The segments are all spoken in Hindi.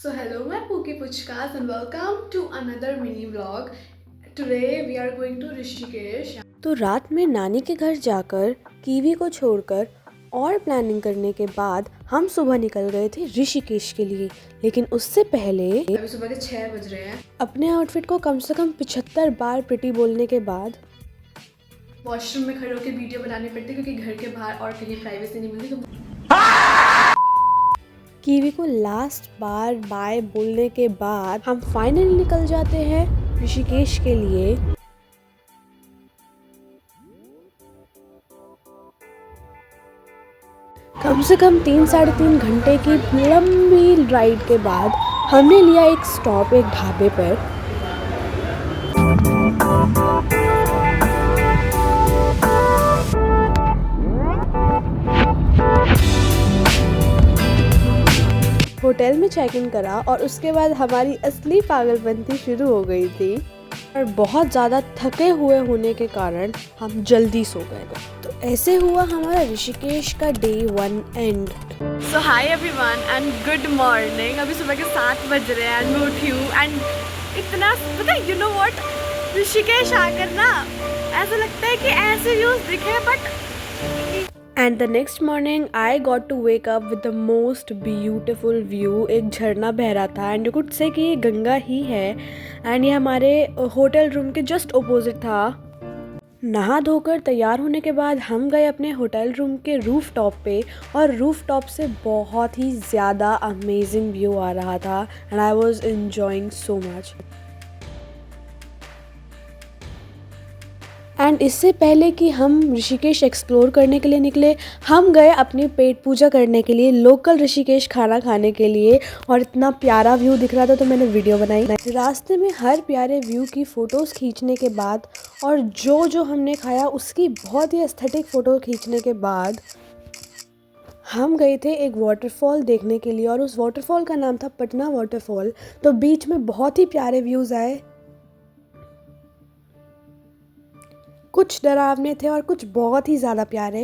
So hello my Pookie Puchkas and welcome to another mini vlog. Today we are going to Rishikesh. तो रात में नानी के घर जाकर कीवी को छोड़कर और प्लानिंग करने के बाद हम सुबह निकल गए थे ऋषिकेश के लिए। लेकिन उससे पहले अभी सुबह के 6 बज रहे हैं। अपने आउटफिट को कम से कम 75 बार प्रिटी बोलने के बाद वॉशरूम में खड़े होकर वीडियो बनानी पड़ती क्योंकि घर के बाहर और कहीं प्राइवेसी नहीं मिलती। तो कीवी को लास्ट बार बाय बोलने के बाद हम फाइनली निकल जाते हैं ऋषिकेश के लिए। कम से कम 3-3.5 घंटे की लंबी राइड के बाद हमने लिया एक स्टॉप एक ढाबे पर। होटल में चेक इन करा और उसके बाद हमारी असली पागलपंती शुरू हो गई थी और बहुत ज़्यादा थके हुए होने के कारण हम जल्दी सो गए। तो ऐसे हुआ हमारा ऋषिकेश का day 1 and. So hi everyone and good morning. अभी सुबह के 7 बज रहे हैं and मैं उठी हूँ and इतना पता है you know what, ऋषिकेश आकर ना ऐसा लगता है कि ऐसे व्यूज दिखे but And the next morning I got to wake up with the most beautiful view। एक झरना बह रहा था and you could say कि ये गंगा ही है and ये हमारे होटल रूम के जस्ट ऑपोजिट था। नहा धोकर तैयार होने के बाद हम गए अपने होटल रूम के रूफ टॉप पे और रूफ टॉप से बहुत ही ज़्यादा अमेजिंग व्यू आ रहा था and I was enjoying so much. And इससे पहले कि हम ऋषिकेश एक्सप्लोर करने के लिए निकले, हम गए अपनी पेट पूजा करने के लिए लोकल ऋषिकेश खाना खाने के लिए और इतना प्यारा व्यू दिख रहा था तो मैंने वीडियो बनाई। रास्ते में हर प्यारे व्यू की फ़ोटोज़ खींचने के बाद और जो हमने खाया उसकी बहुत ही एस्थेटिक फ़ोटो खींचने के बाद हम गए थे एक वाटरफॉल देखने के लिए और उस वाटरफॉल का नाम था पटना वाटरफॉल। तो बीच में बहुत ही प्यारे व्यूज़ आए, कुछ डरावने थे और कुछ बहुत ही ज़्यादा प्यारे।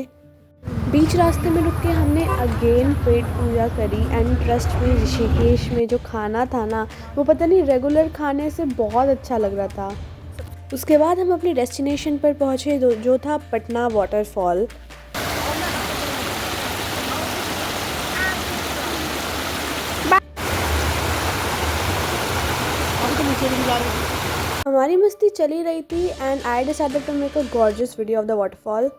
बीच रास्ते में रुक के हमने अगेन पेट पूजा करी एंड ट्रस्ट में ऋषिकेश में जो खाना था ना वो पता नहीं रेगुलर खाने से बहुत अच्छा लग रहा था। उसके बाद हम अपनी डेस्टिनेशन पर पहुँचे जो था पटना वाटरफॉल। हमारी मस्ती चली रही थी and I decided to make a gorgeous video of the waterfall.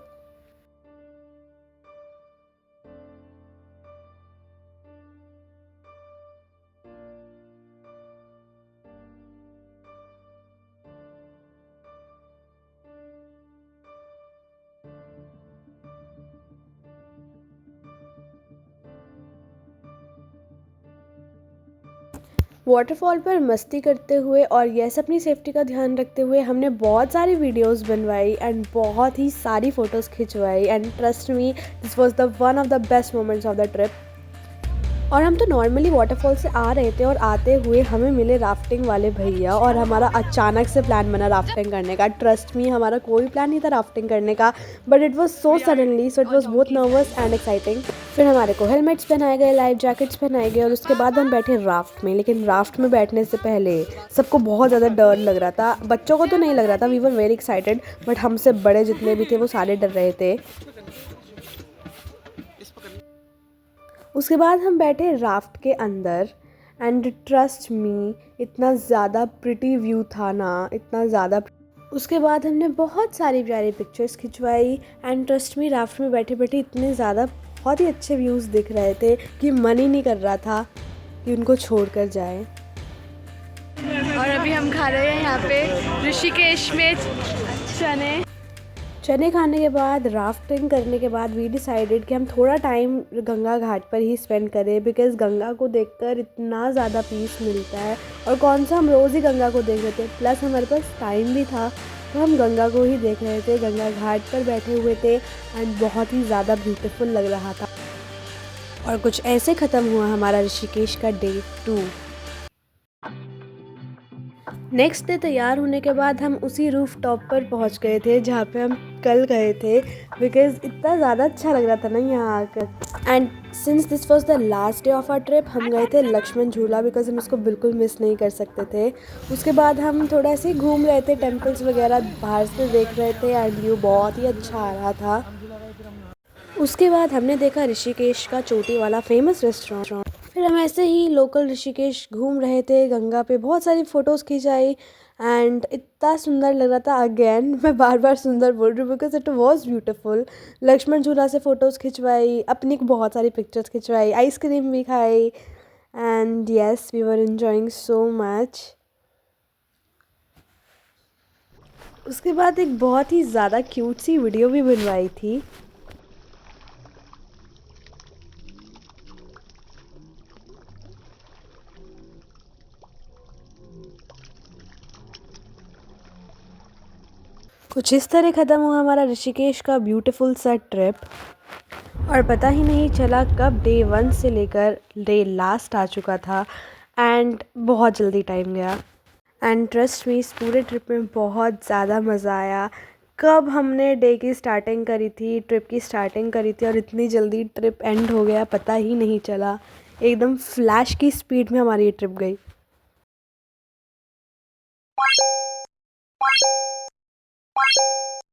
Waterfall पर मस्ती करते हुए और यस अपनी सेफ्टी का ध्यान रखते हुए हमने बहुत सारी वीडियोस बनवाई एंड बहुत ही सारी फ़ोटोज़ खिंचवाई and trust me this was the one of the best moments of the trip. और हम तो नॉर्मली वाटरफॉल से आ रहे थे और आते हुए हमें मिले राफ्टिंग वाले भैया और हमारा अचानक से प्लान बना राफ्टिंग करने का। ट्रस्ट मी हमारा कोई प्लान नहीं था राफ्टिंग करने का but it was so suddenly, so it was both nervous and exciting. फिर हमारे को हेलमेट्स पहनाए गए, लाइफ जैकेट्स पहनाए गए और उसके बाद हम बैठे राफ्ट में। लेकिन राफ्ट में बैठने से पहले सबको बहुत ज़्यादा डर लग रहा था। बच्चों को तो नहीं लग रहा था, we were very excited, but हमसे बड़े जितने भी थे वो सारे डर रहे थे। उसके बाद हम बैठे राफ्ट के अंदर एंड ट्रस्ट मी इतना ज़्यादा प्रिटी व्यू था ना, इतना ज़्यादा। उसके बाद हमने बहुत सारी प्यारी पिक्चर्स खिंचवाई एंड ट्रस्ट मी राफ्ट में बैठे बैठे इतने ज़्यादा बहुत ही अच्छे व्यूज़ दिख रहे थे कि मन ही नहीं कर रहा था कि उनको छोड़ कर जाए। और अभी हम खा रहे हैं यहाँ पे ऋषिकेश में चने खाने के बाद राफ्टिंग करने के बाद वी डिसाइडेड कि हम थोड़ा टाइम गंगा घाट पर ही स्पेंड करें बिकॉज़ गंगा को देखकर इतना ज़्यादा पीस मिलता है और कौन सा हम रोज़ ही गंगा को देख रहे थे, प्लस हमारे पास टाइम भी था तो हम गंगा को ही देख रहे थे। गंगा घाट पर बैठे हुए थे एंड बहुत ही ज़्यादा ब्यूटीफुल लग रहा था। और कुछ ऐसे ख़त्म हुआ हमारा ऋषिकेश का डे 2। नेक्स्ट डे तैयार होने के बाद हम उसी रूफ टॉप पर पहुंच गए थे जहाँ पे हम कल गए थे बिकॉज़ इतना ज़्यादा अच्छा लग रहा था ना यहाँ आकर। And since this was the last day of are trip हम गए थे लक्ष्मण झूला बिकॉज हम उसको बिल्कुल मिस नहीं कर सकते थे। उसके बाद हम थोड़ा ऐसे घूम रहे थे, टेम्पल्स वगैरह बाहर से देख रहे थे एंड व्यू बहुत ही अच्छा आ रहा था। उसके बाद हमने देखा ऋषिकेश का चोटी वाला फेमस रेस्टोरेंट। फिर हम ऐसे ही लोकल ऋषिकेश घूम रहे थे, गंगा पे बहुत सारी फ़ोटोज़ खिंचाई एंड इतना सुंदर लग रहा था। अगेन मैं बार बार सुंदर बोल रही हूँ because it was beautiful. Lakshman Jhula से फ़ोटोज़ खिंचवाई, अपनी बहुत सारी पिक्चर्स खिंचवाई, आइसक्रीम भी खाई and yes we were enjoying so much. उसके बाद एक बहुत ही ज़्यादा क्यूट सी वीडियो भी बनवाई थी। कुछ इस तरह ख़त्म हुआ हमारा ऋषिकेश का ब्यूटीफुल सा ट्रिप और पता ही नहीं चला कब डे 1 से लेकर डे लास्ट आ चुका था एंड बहुत जल्दी टाइम गया। एंड ट्रस्ट मी इस पूरे ट्रिप में बहुत ज़्यादा मज़ा आया। कब हमने डे की स्टार्टिंग करी थी, ट्रिप की स्टार्टिंग करी थी और इतनी जल्दी ट्रिप एंड हो गया पता ही नहीं चला। एकदम फ्लैश की स्पीड में हमारी ये ट्रिप गई।